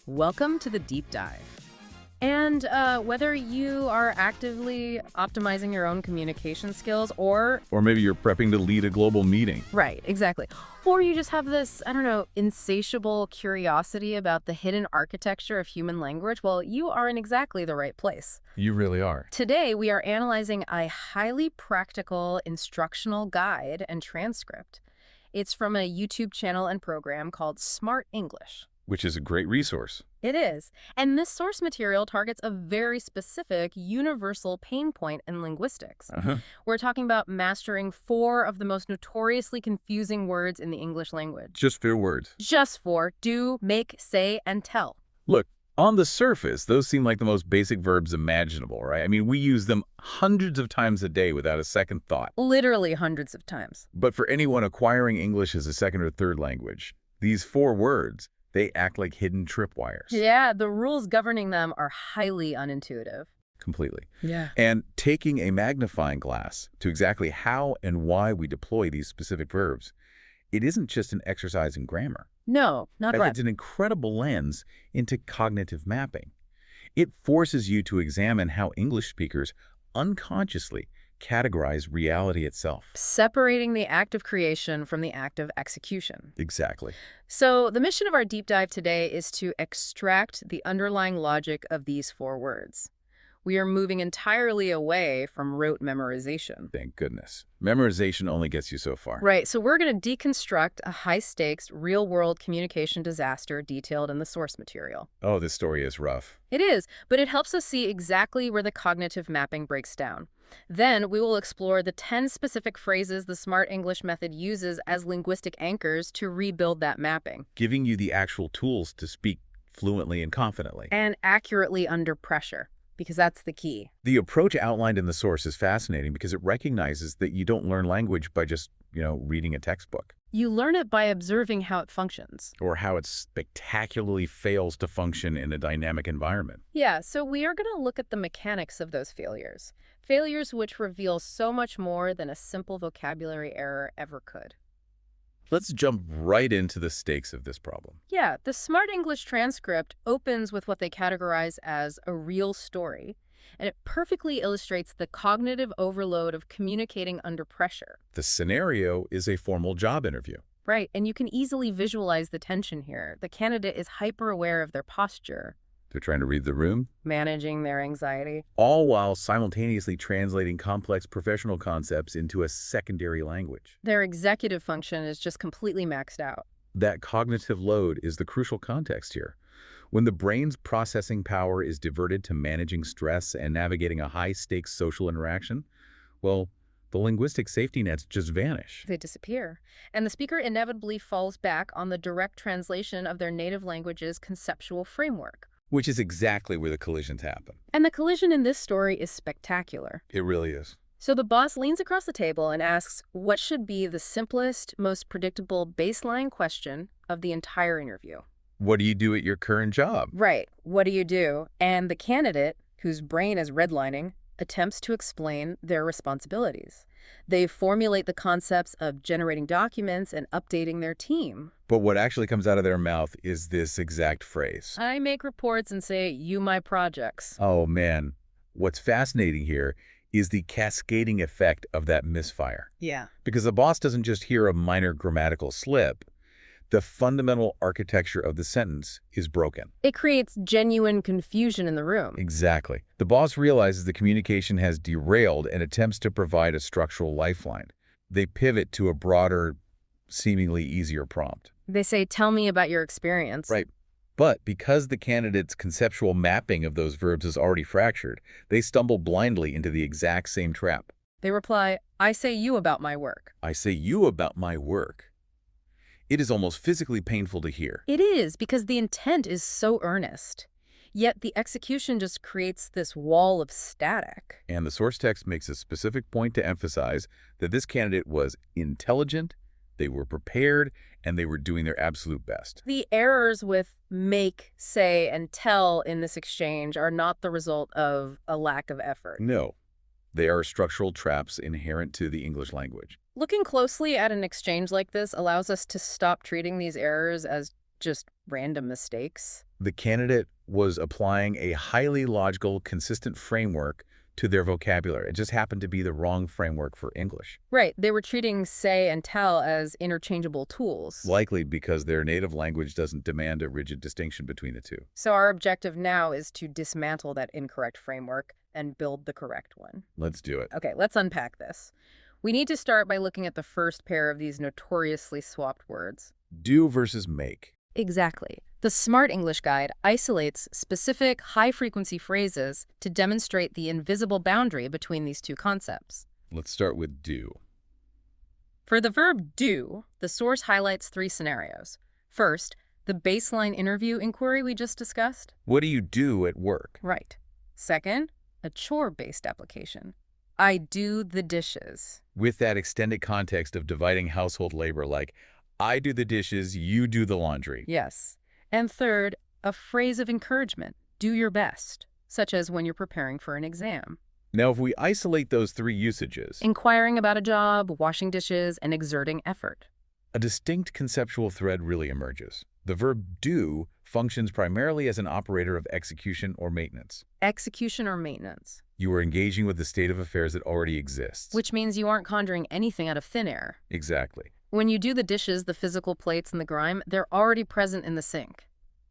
Welcome to the deep dive. And whether you are actively optimizing your own communication skills or... Or maybe you're prepping to lead a global meeting. Right, exactly. Or you just have this, I don't know, insatiable curiosity about the hidden architecture of human language, well, you are in exactly the right place. You really are. Today, we are analyzing a highly practical instructional guide and transcript. It's from a YouTube channel and program called Smart English. Which is a great resource. It is. And this source material targets a very specific universal pain point in linguistics. We're talking about mastering 4 of the most notoriously confusing words in the English language. Just 4 words. Just 4: do, make, say, and tell. Look, on the surface, those seem like the most basic verbs imaginable, right? I mean, we use them hundreds of times a day without a second thought. Literally hundreds of times. But for anyone acquiring English as a second or third language, these 4 words, they act like hidden tripwires. Yeah, the rules governing them are highly unintuitive. Completely. Yeah. And taking a magnifying glass to exactly how and why we deploy these specific verbs, it isn't just an exercise in grammar. No, not right. It's an incredible lens into cognitive mapping. It forces you to examine how English speakers unconsciously categorize reality itself. Separating the act of creation from the act of execution. Exactly. So the mission of our deep dive today is to extract the underlying logic of these 4 words. We are moving entirely away from rote memorization. Thank goodness. Memorization only gets you so far. Right, so we're going to deconstruct a high-stakes, real-world communication disaster detailed in the source material. Oh, this story is rough. It is, but it helps us see exactly where the cognitive mapping breaks down. Then we will explore the 10 specific phrases the Smart English method uses as linguistic anchors to rebuild that mapping. Giving you the actual tools to speak fluently and confidently. And accurately under pressure, because that's the key. The approach outlined in the source is fascinating because it recognizes that you don't learn language by just, reading a textbook. You learn it by observing how it functions. Or how it spectacularly fails to function in a dynamic environment. Yeah, so we are going to look at the mechanics of those failures. Failures which reveal so much more than a simple vocabulary error ever could. Let's jump right into the stakes of this problem. Yeah, the Smart English transcript opens with what they categorize as a real story, and it perfectly illustrates the cognitive overload of communicating under pressure. The scenario is a formal job interview. Right, and you can easily visualize the tension here. The candidate is hyper-aware of their posture. They're trying to read the room. Managing their anxiety. All while simultaneously translating complex professional concepts into a secondary language. Their executive function is just completely maxed out. That cognitive load is the crucial context here. When the brain's processing power is diverted to managing stress and navigating a high-stakes social interaction, well, the linguistic safety nets just vanish. They disappear. And the speaker inevitably falls back on the direct translation of their native language's conceptual framework. Which is exactly where the collisions happen. And the collision in this story is spectacular. It really is. So the boss leans across the table and asks what should be the simplest, most predictable baseline question of the entire interview. What do you do at your current job? Right. What do you do? And the candidate, whose brain is redlining, attempts to explain their responsibilities. They formulate the concepts of generating documents and updating their team. But what actually comes out of their mouth is this exact phrase. I make reports and say, you my projects. Oh, man. What's fascinating here is the cascading effect of that misfire. Yeah. Because the boss doesn't just hear a minor grammatical slip. The fundamental architecture of the sentence is broken. It creates genuine confusion in the room. Exactly. The boss realizes the communication has derailed and attempts to provide a structural lifeline. They pivot to a broader, seemingly easier prompt. They say, tell me about your experience. Right. But because the candidate's conceptual mapping of those verbs is already fractured, they stumble blindly into the exact same trap. They reply, I say you about my work. I say you about my work. It is almost physically painful to hear. It is, because the intent is so earnest. Yet the execution just creates this wall of static. And the source text makes a specific point to emphasize that this candidate was intelligent, they were prepared, and they were doing their absolute best. The errors with make, say, and tell in this exchange are not the result of a lack of effort. No, they are structural traps inherent to the English language. Looking closely at an exchange like this allows us to stop treating these errors as just random mistakes. The candidate was applying a highly logical, consistent framework to their vocabulary. It just happened to be the wrong framework for English. Right, they were treating say and tell as interchangeable tools. Likely because their native language doesn't demand a rigid distinction between the two. So our objective now is to dismantle that incorrect framework and build the correct one. Let's do it. Okay, let's unpack this. We need to start by looking at the first pair of these notoriously swapped words. Do versus make. Exactly. The Smart English Guide isolates specific high-frequency phrases to demonstrate the invisible boundary between these two concepts. Let's start with do. For the verb do, the source highlights 3 scenarios. First, the baseline interview inquiry we just discussed. What do you do at work? Right. Second, a chore-based application. I do the dishes. With that extended context of dividing household labor, like, I do the dishes, you do the laundry. Yes. And third, a phrase of encouragement. Do your best, such as when you're preparing for an exam. Now, if we isolate those 3 usages, Inquiring about a job, washing dishes, and exerting effort. a distinct conceptual thread really emerges. The verb do functions primarily as an operator of execution or maintenance. Execution or maintenance. You are engaging with the state of affairs that already exists. Which means you aren't conjuring anything out of thin air. Exactly. When you do the dishes, the physical plates and the grime, they're already present in the sink.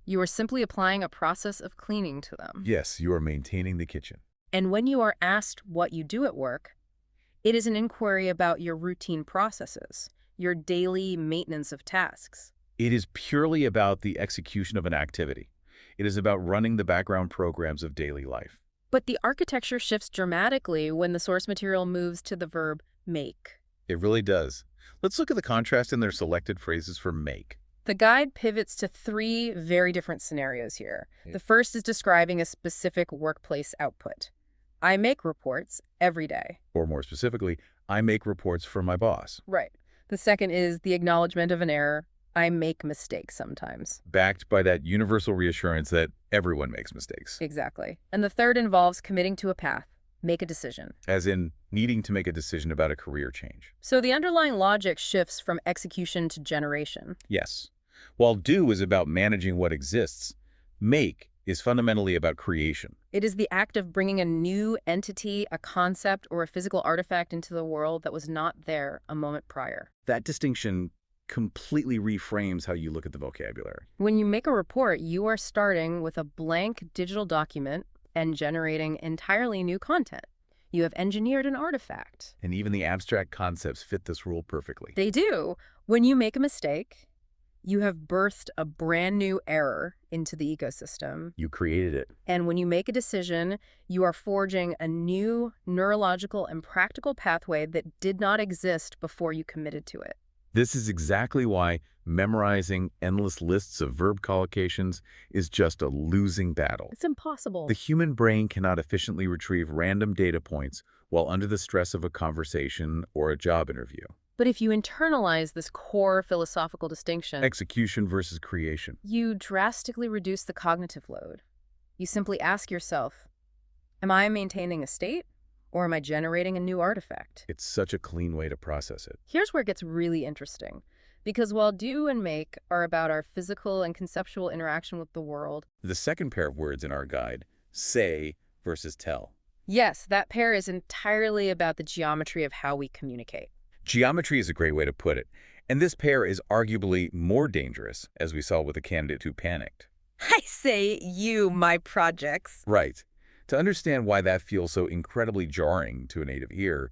You are simply applying a process of cleaning to them. Yes, you are maintaining the kitchen. And when you are asked what you do at work, it is an inquiry about your routine processes, your daily maintenance of tasks. It is purely about the execution of an activity. It is about running the background programs of daily life. But the architecture shifts dramatically when the source material moves to the verb make. It really does. Let's look at the contrast in their selected phrases for make. The guide pivots to 3 very different scenarios here. The first is describing a specific workplace output. I make reports every day. Or more specifically, I make reports for my boss. Right. The second is the acknowledgement of an error. I make mistakes sometimes. Backed by that universal reassurance that everyone makes mistakes. Exactly. And the third involves committing to a path. Make a decision. As in needing to make a decision about a career change. So the underlying logic shifts from execution to generation. Yes. While do is about managing what exists, make is fundamentally about creation. It is the act of bringing a new entity, a concept, or a physical artifact into the world that was not there a moment prior. That distinction completely reframes how you look at the vocabulary. When you make a report, you are starting with a blank digital document and generating entirely new content. You have engineered an artifact. And even the abstract concepts fit this rule perfectly. They do. When you make a mistake, you have birthed a brand new error into the ecosystem. You created it. And when you make a decision, you are forging a new neurological and practical pathway that did not exist before you committed to it. This is exactly why memorizing endless lists of verb collocations is just a losing battle. It's impossible. The human brain cannot efficiently retrieve random data points while under the stress of a conversation or a job interview. But if you internalize this core philosophical distinction, Execution versus creation. you drastically reduce the cognitive load. You simply ask yourself, am I maintaining a state or am I generating a new artifact? It's such a clean way to process it. Here's where it gets really interesting. Because while do and make are about our physical and conceptual interaction with the world, The second pair of words in our guide, say versus tell. yes, that pair is entirely about the geometry of how we communicate. Geometry is a great way to put it. And this pair is arguably more dangerous, as we saw with the candidate who panicked. I say you, my projects. Right. To understand why that feels so incredibly jarring to a native ear,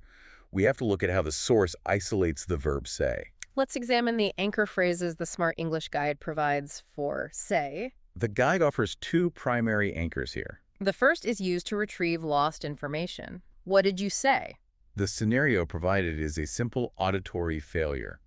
we have to look at how the source isolates the verb say. Let's examine the anchor phrases the Smart English Guide provides for say. The guide offers 2 primary anchors here. The first is used to retrieve lost information. What did you say? The scenario provided is a simple auditory failure.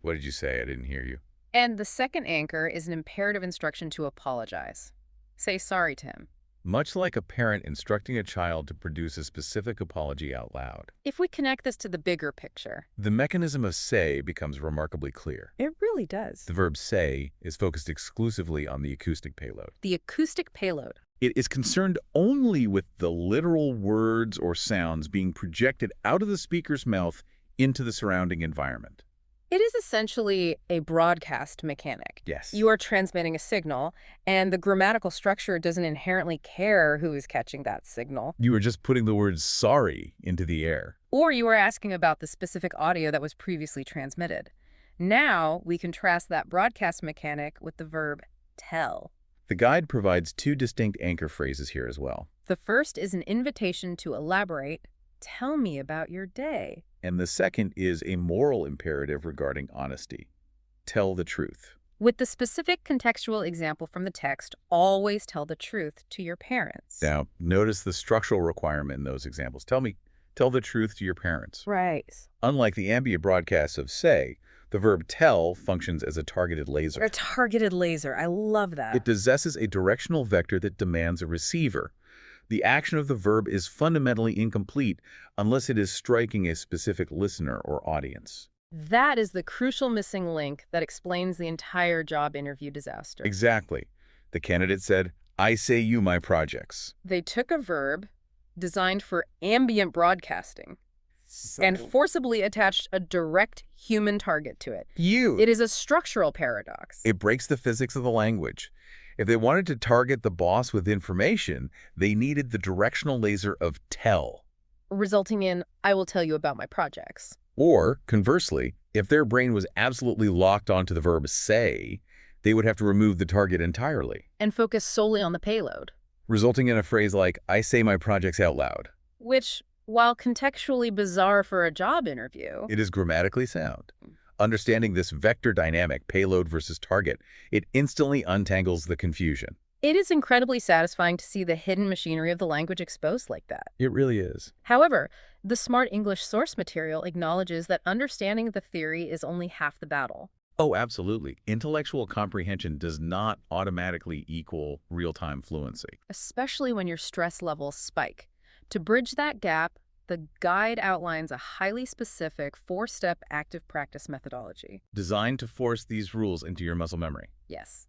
What did you say? I didn't hear you. And the second anchor is an imperative instruction to apologize. Say sorry to him. Much like a parent instructing a child to produce a specific apology out loud. If we connect this to the bigger picture, The mechanism of say becomes remarkably clear. it really does. The verb say is focused exclusively on the acoustic payload. The acoustic payload. It is concerned only with the literal words or sounds being projected out of the speaker's mouth into the surrounding environment. It is essentially a broadcast mechanic. Yes. You are transmitting a signal, and the grammatical structure doesn't inherently care who is catching that signal. You were just putting the word sorry into the air. Or you are asking about the specific audio that was previously transmitted. Now, we contrast that broadcast mechanic with the verb tell. The guide provides two distinct anchor phrases here as well. The first is an invitation to elaborate. Tell me about your day. And the second is a moral imperative regarding honesty. Tell the truth. With the specific contextual example from the text, always tell the truth to your parents. Now, notice the structural requirement in those examples. Tell the truth to your parents. Right. Unlike the ambient broadcasts of say, the verb tell functions as a targeted laser. A targeted laser. I love that. It possesses a directional vector that demands a receiver. The action of the verb is fundamentally incomplete unless it is striking a specific listener or audience. That is the crucial missing link that explains the entire job interview disaster. Exactly. The candidate said, "I say you my projects." They took a verb designed for ambient broadcasting and forcibly attached a direct human target to it. It is a structural paradox. It breaks the physics of the language. If they wanted to target the boss with information, they needed the directional laser of tell. Resulting in, I will tell you about my projects. Or, conversely, if their brain was absolutely locked onto the verb say, they would have to remove the target entirely, And focus solely on the payload. resulting in a phrase like, "I say my projects out loud." Which, while contextually bizarre for a job interview, It is grammatically sound. Understanding this vector dynamic, payload versus target, it instantly untangles the confusion. it is incredibly satisfying to see the hidden machinery of the language exposed like that. It really is. However, the Smart English source material acknowledges that understanding the theory is only half the battle. Oh, absolutely. Intellectual comprehension does not automatically equal real-time fluency. Especially when your stress levels spike. To bridge that gap, the guide outlines a highly specific 4-step active practice methodology. Designed to force these rules into your muscle memory. Yes.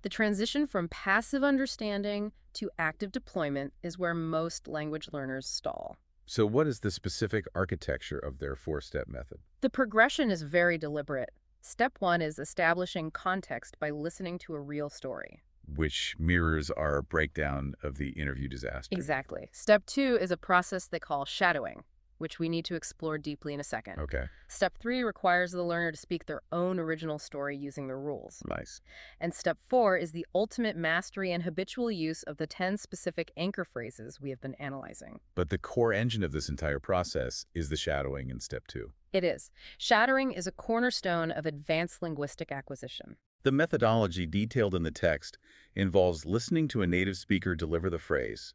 The transition from passive understanding to active deployment is where most language learners stall. So what is the specific architecture of their 4-step method? The progression is very deliberate. Step 1 is establishing context by listening to a real story. Which mirrors our breakdown of the interview disaster. Exactly. Step 2 is a process they call shadowing, which we need to explore deeply in a second. Okay, Step 3 requires the learner to speak their own original story using the rules. nice. And step 4 is the ultimate mastery and habitual use of the 10 specific anchor phrases we have been analyzing. But the core engine of this entire process is the shadowing in step 2. It is. Shadowing is a cornerstone of advanced linguistic acquisition. The methodology detailed in the text involves listening to a native speaker deliver the phrase,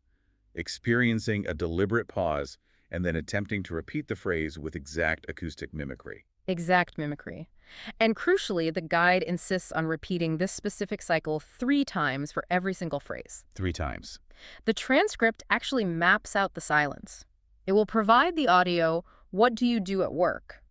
experiencing a deliberate pause, and then attempting to repeat the phrase with exact acoustic mimicry. Exact mimicry. And crucially, the guide insists on repeating this specific cycle 3 times for every single phrase. 3 times. The transcript actually maps out the silence. It will provide the audio, "What do you do at work?"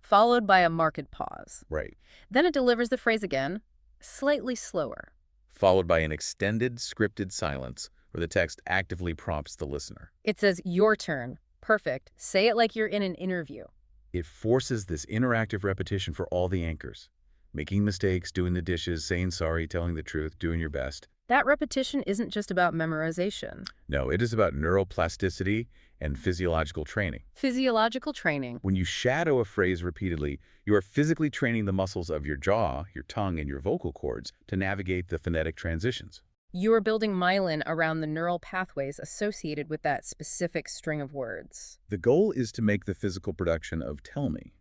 followed by a marked pause. Right. Then it delivers the phrase again, slightly slower. Followed by an extended scripted silence where the text actively prompts the listener. It says, "Your turn. Perfect. Say it like you're in an interview." It forces this interactive repetition for all the anchors. Making mistakes, doing the dishes, saying sorry, telling the truth, doing your best. That repetition isn't just about memorization. No, it is about neuroplasticity and physiological training. Physiological training. When you shadow a phrase repeatedly, you are physically training the muscles of your jaw, your tongue, and your vocal cords to navigate the phonetic transitions. You are building myelin around the neural pathways associated with that specific string of words. The goal is to make the physical production of "tell me"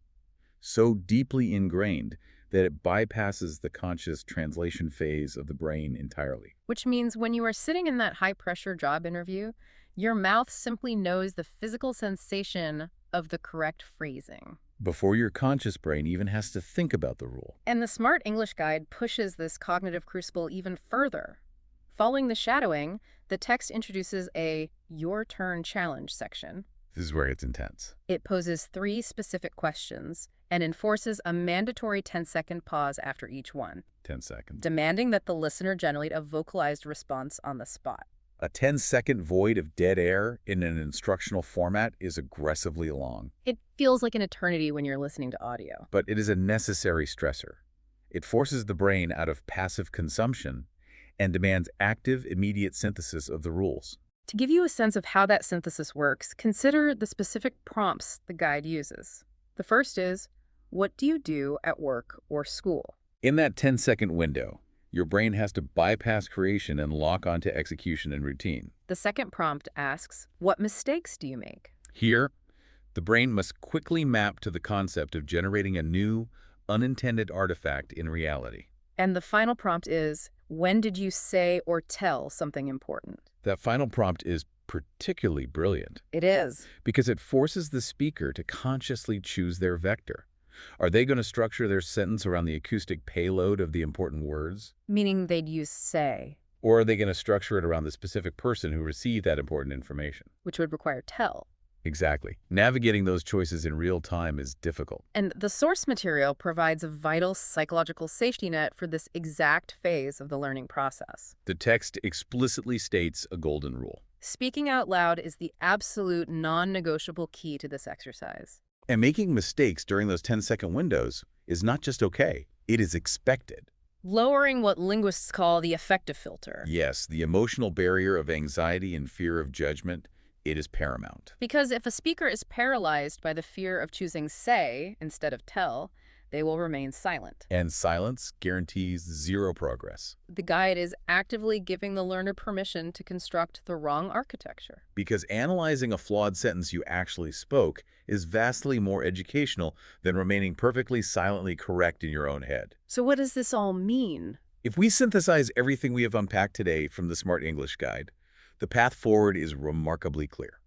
so deeply ingrained that it bypasses the conscious translation phase of the brain entirely. Which means when you are sitting in that high-pressure job interview, your mouth simply knows the physical sensation of the correct phrasing. Before your conscious brain even has to think about the rule. And the Smart English Guide pushes this cognitive crucible even further. Following the shadowing, the text introduces a "Your Turn" challenge section. This is where it's intense. It poses 3 specific questions and enforces a mandatory 10-second pause after each one, 10 seconds. demanding that the listener generate a vocalized response on the spot. A 10-second void of dead air in an instructional format is aggressively long, It feels like an eternity when you're listening to audio. but it is a necessary stressor. It forces the brain out of passive consumption and demands active, immediate synthesis of the rules. To give you a sense of how that synthesis works, consider the specific prompts the guide uses. The first is, what do you do at work or school? In that 10-second window, your brain has to bypass creation and lock onto execution and routine. The second prompt asks, what mistakes do you make? Here, the brain must quickly map to the concept of generating a new, unintended artifact in reality. And the final prompt is, when did you say or tell something important? That final prompt is particularly brilliant It is. because it forces the speaker to consciously choose their vector. Are they going to structure their sentence around the acoustic payload of the important words? Meaning they'd use say, Or are they going to structure it around the specific person who received that important information? which would require tell. Exactly. Navigating those choices in real time is difficult. And the source material provides a vital psychological safety net for this exact phase of the learning process. The text explicitly states a golden rule. Speaking out loud is the absolute non-negotiable key to this exercise. And making mistakes during those 10-second windows is not just okay, it is expected. Lowering what linguists call the affective filter. Yes, the emotional barrier of anxiety and fear of judgment, it is paramount. Because if a speaker is paralyzed by the fear of choosing say instead of tell, they will remain silent. And silence guarantees zero progress. The guide is actively giving the learner permission to construct the wrong architecture. Because analyzing a flawed sentence you actually spoke is vastly more educational than remaining perfectly silently correct in your own head. So what does this all mean? If we synthesize everything we have unpacked today from the Smart English Guide, the path forward is remarkably clear.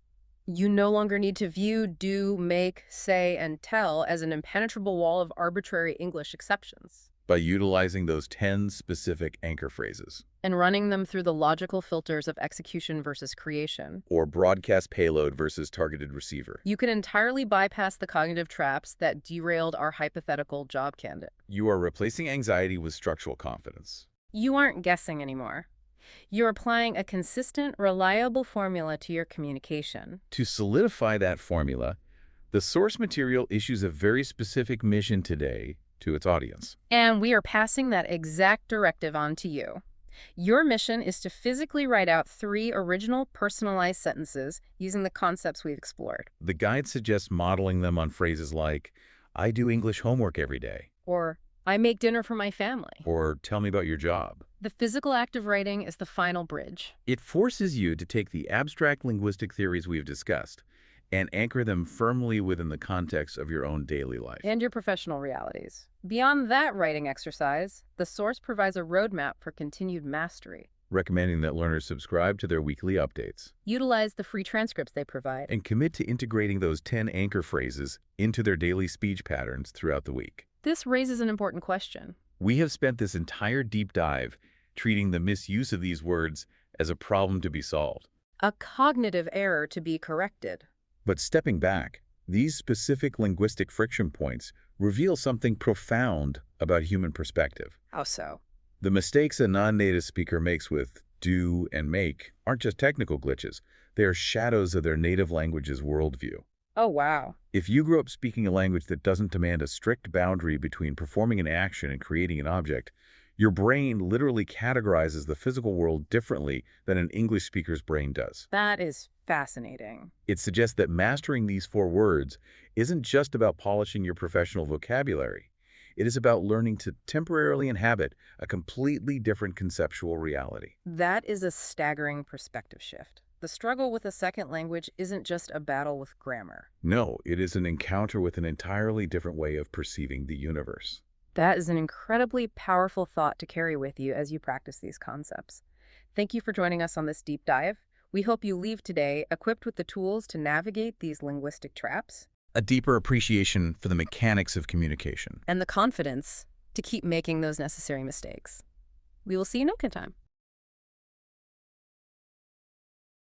You no longer need to view, do, make, say, and tell as an impenetrable wall of arbitrary English exceptions. By utilizing those 10 specific anchor phrases, And running them through the logical filters of execution versus creation, or broadcast payload versus targeted receiver, you can entirely bypass the cognitive traps that derailed our hypothetical job candidate. you are replacing anxiety with structural confidence. You aren't guessing anymore. You're applying a consistent, reliable formula to your communication. To solidify that formula, the source material issues a very specific mission today to its audience. And we are passing that exact directive on to you. Your mission is to physically write out 3 original, personalized sentences using the concepts we've explored. The guide suggests modeling them on phrases like, I do English homework every day, Or, I make dinner for my family. or tell me about your job. The physical act of writing is the final bridge. It forces you to take the abstract linguistic theories we've discussed and anchor them firmly within the context of your own daily life. And your professional realities. Beyond that writing exercise, the source provides a roadmap for continued mastery. Recommending that learners subscribe to their weekly updates Utilize the free transcripts they provide. and commit to integrating those 10 anchor phrases into their daily speech patterns throughout the week. This raises an important question. We have spent this entire deep dive treating the misuse of these words as a problem to be solved. A cognitive error to be corrected. But stepping back, these specific linguistic friction points reveal something profound about human perspective. How so? The mistakes a non-native speaker makes with do and make aren't just technical glitches. They are shadows of their native language's worldview. Oh, wow. If you grew up speaking a language that doesn't demand a strict boundary between performing an action and creating an object, your brain literally categorizes the physical world differently than an English speaker's brain does. That is fascinating. It suggests that mastering these 4 words isn't just about polishing your professional vocabulary. It is about learning to temporarily inhabit a completely different conceptual reality. That is a staggering perspective shift. The struggle with a second language isn't just a battle with grammar. No, it is an encounter with an entirely different way of perceiving the universe. That is an incredibly powerful thought to carry with you as you practice these concepts. Thank you for joining us on this deep dive. We hope you leave today equipped with the tools to navigate these linguistic traps. A deeper appreciation for the mechanics of communication. And the confidence to keep making those necessary mistakes. We will see you next time.